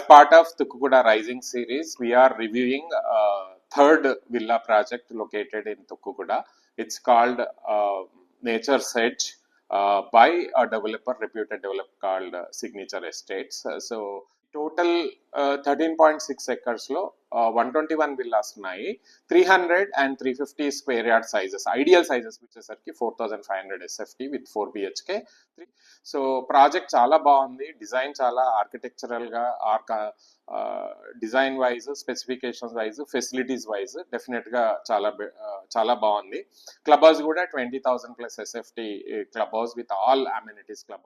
part of Thukkukuda Rising series, we are reviewing third villa project located in Thukkukuda. It's called Nature's Edge by a reputed developer called Signature Estates. So total 13.6 acres lo 121 villas ఉన్నాయి. 300 and 350 square yard sizes, ideal sizes వచ్చేసరికి 4500 SFT with 4 BHK. So project చాలా బాగుంది, design చాలా architectural గా design wise, specifications wise, facilities wise definite గా చాలా బాగుంది. Club house కూడా 20,000+ SFT club house with all amenities club.